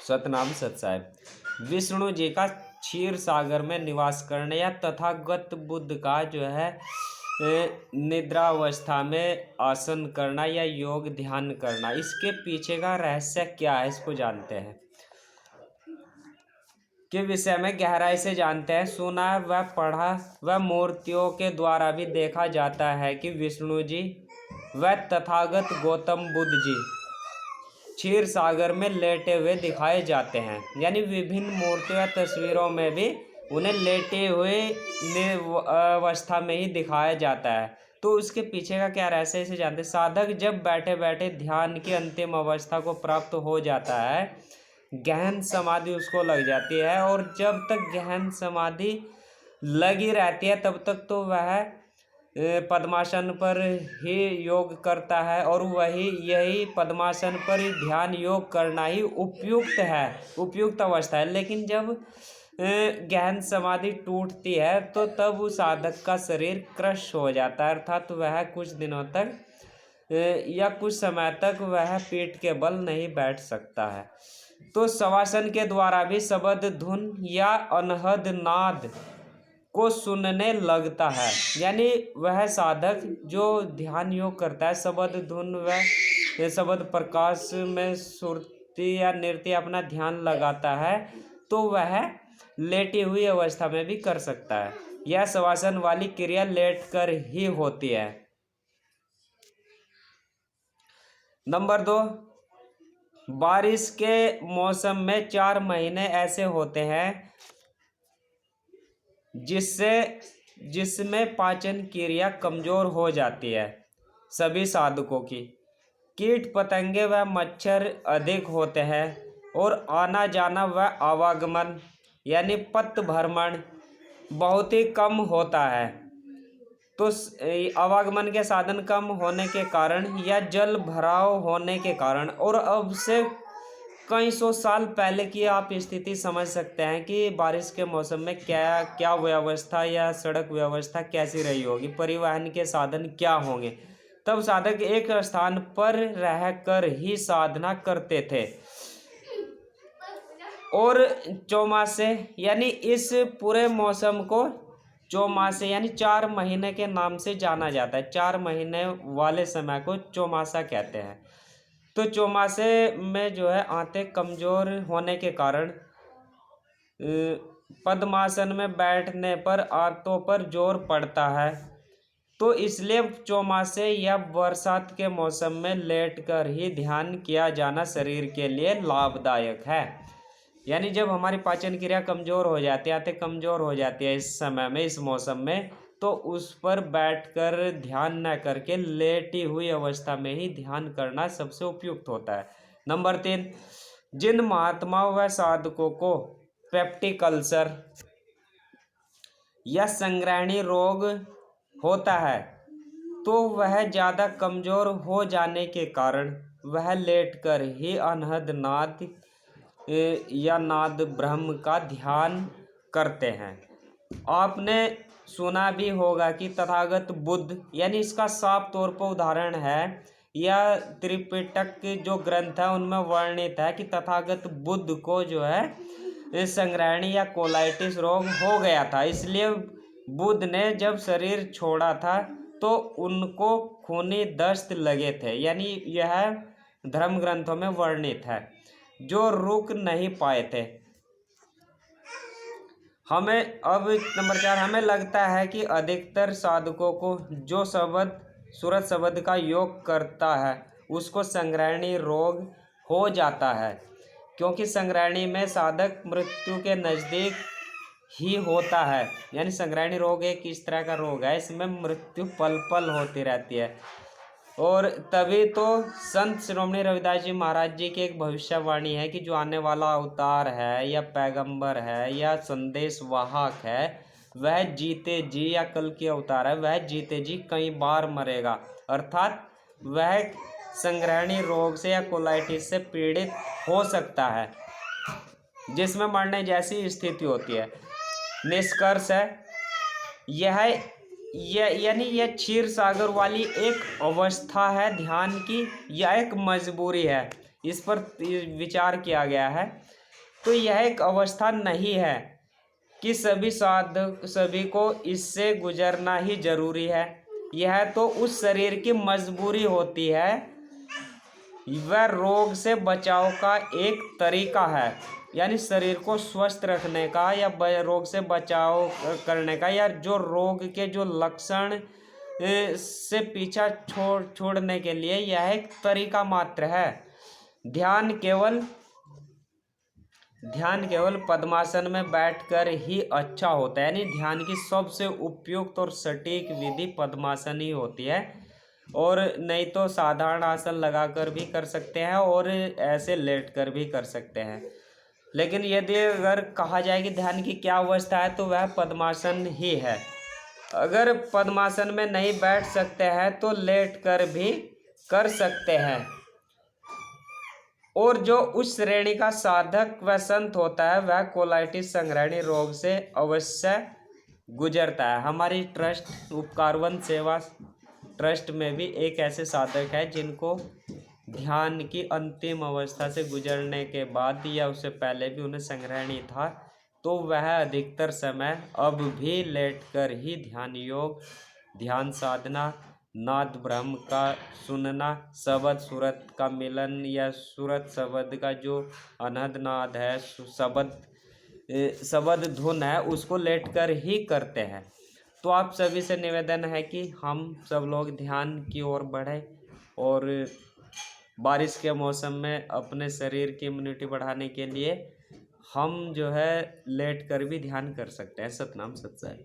सतनाम सतसाहिब। विष्णु जी का क्षीर सागर में निवास करने या तथागत बुद्ध का जो है निद्रावस्था में आसन करना या योग ध्यान करना, इसके पीछे का रहस्य क्या है, इसको जानते हैं के विषय में गहराई से जानते हैं। सुना व पढ़ा व मूर्तियों के द्वारा भी देखा जाता है कि विष्णु जी व तथागत गौतम बुद्ध जी क्षीर सागर में लेटे हुए दिखाए जाते हैं। यानी विभिन्न मूर्तियों या तस्वीरों में भी उन्हें लेटे हुए अवस्था में ही दिखाया जाता है। तो उसके पीछे का क्या रहस्य, इसे जानते। साधक जब बैठे बैठे ध्यान की अंतिम अवस्था को प्राप्त हो जाता है, गहन समाधि उसको लग जाती है, और जब तक गहन समाधि लगी रहती है तब तक तो वह पद्मासन पर ही योग करता है, और वही यही पद्मासन पर ही ध्यान योग करना ही उपयुक्त अवस्था है। लेकिन जब गहन समाधि टूटती है तो तब उस साधक का शरीर क्रश हो जाता है, अर्थात वह कुछ दिनों तक या कुछ समय तक वह पीठ के बल नहीं बैठ सकता है। तो शवासन के द्वारा भी शब्द धुन या अनहद नाद को सुनने लगता है। यानी वह साधक जो ध्यान योग करता है, शब्द धुन व शब्द प्रकाश में सुरती या नृत्य अपना ध्यान लगाता है, तो वह लेटी हुई अवस्था में भी कर सकता है। यह शवासन वाली क्रिया लेट कर ही होती है। नंबर 2, बारिश के मौसम में 4 महीने ऐसे होते हैं जिसमें पाचन क्रिया कमजोर हो जाती है। सभी साधकों की कीट पतंगे व मच्छर अधिक होते हैं, और आना जाना व आवागमन यानी पथ भ्रमण बहुत ही कम होता है। तो आवागमन के साधन कम होने के कारण या जल भराव होने के कारण, और अब से कई सौ साल पहले की आप स्थिति समझ सकते हैं कि बारिश के मौसम में क्या क्या व्यवस्था या सड़क व्यवस्था कैसी रही होगी, परिवहन के साधन क्या होंगे। तब साधक एक स्थान पर रहकर ही साधना करते थे, और चौमासे यानी इस पूरे मौसम को चौमासे यानी 4 महीने के नाम से जाना जाता है। 4 महीने वाले समय को चौमासा कहते हैं। तो चौमासे में जो है आंतें कमजोर होने के कारण पद्मासन में बैठने पर आंतों पर जोर पड़ता है। तो इसलिए चौमासे या बरसात के मौसम में लेटकर ही ध्यान किया जाना शरीर के लिए लाभदायक है। यानी जब हमारी पाचन क्रिया कमजोर हो जाती है, आंतें कमजोर हो जाती है इस समय में, इस मौसम में, तो उस पर बैठकर ध्यान न करके लेटी हुई अवस्था में ही ध्यान करना सबसे उपयुक्त होता है। नंबर 3, जिन महात्माओं व साधकों को पेप्टिक अल्सर या संग्रहणी रोग होता है, तो वह ज़्यादा कमजोर हो जाने के कारण वह लेटकर ही अनहद नाद या नाद ब्रह्म का ध्यान करते हैं। आपने सुना भी होगा कि तथागत बुद्ध, यानी इसका साफ तौर पर उदाहरण है, या त्रिपिटक के जो ग्रंथ है उनमें वर्णित है कि तथागत बुद्ध को जो है संग्रहणी या कोलाइटिस रोग हो गया था। इसलिए बुद्ध ने जब शरीर छोड़ा था तो उनको खूनी दस्त लगे थे। यानी यह धर्म ग्रंथों में वर्णित है, जो रुक नहीं पाए थे। हमें अब नंबर 4, हमें लगता है कि अधिकतर साधकों को जो सूरत शब्द का योग करता है उसको संग्रहणी रोग हो जाता है, क्योंकि संग्रहणी में साधक मृत्यु के नज़दीक ही होता है। यानी संग्रहणी रोग एक इस तरह का रोग है, इसमें मृत्यु पल पल होती रहती है। और तभी तो संत श्रोमणी रविदास जी महाराज जी की एक भविष्यवाणी है कि जो आने वाला अवतार है या पैगंबर है या संदेश वाहक है, वह जीते जी, या कल की अवतार है, वह जीते जी कई बार मरेगा। अर्थात वह संग्रहणी रोग से या कोलाइटिस से पीड़ित हो सकता है, जिसमें मरने जैसी स्थिति होती है। निष्कर्ष है यानी यह क्षीर सागर वाली एक अवस्था है ध्यान की, यह एक मजबूरी है। इस पर विचार किया गया है। तो यह एक अवस्था नहीं है कि सभी को इससे गुजरना ही जरूरी है। यह तो उस शरीर की मजबूरी होती है, वह रोग से बचाव का एक तरीका है। यानी शरीर को स्वस्थ रखने का या रोग से बचाव करने का, या जो रोग के जो लक्षण से पीछा छोड़ने के लिए यह एक तरीका मात्र है। ध्यान केवल पद्मासन में बैठकर ही अच्छा होता है। यानी ध्यान की सबसे उपयुक्त और सटीक विधि पद्मासन ही होती है, और नहीं तो साधारण आसन लगाकर भी कर सकते हैं और ऐसे लेटकर भी कर सकते हैं। लेकिन यदि अगर कहा जाए कि ध्यान की क्या अवस्था है, तो वह पद्मासन ही है। अगर पद्मासन में नहीं बैठ सकते हैं तो लेटकर भी कर सकते हैं। और जो उस श्रेणी का साधक व संत होता है, वह कोलाइटिस संग्रहणी रोग से अवश्य गुजरता है। हमारी ट्रस्ट उपकारवंत सेवा ट्रस्ट में भी एक ऐसे साधक है जिनको ध्यान की अंतिम अवस्था से गुजरने के बाद या उससे पहले भी उन्हें संग्रहणी था, तो वह अधिकतर समय अब भी लेटकर ही ध्यान योग, ध्यान साधना, नाद ब्रह्म का सुनना, शब्द सूरत का मिलन या सूरत शब्द का जो अनहद नाद है, शब्द धुन है, उसको लेटकर ही करते हैं। तो आप सभी से निवेदन है कि हम सब लोग ध्यान की ओर बढ़े, और बारिश के मौसम में अपने शरीर की इम्यूनिटी बढ़ाने के लिए हम जो है लेट कर भी ध्यान कर सकते हैं। सतनाम सत साई।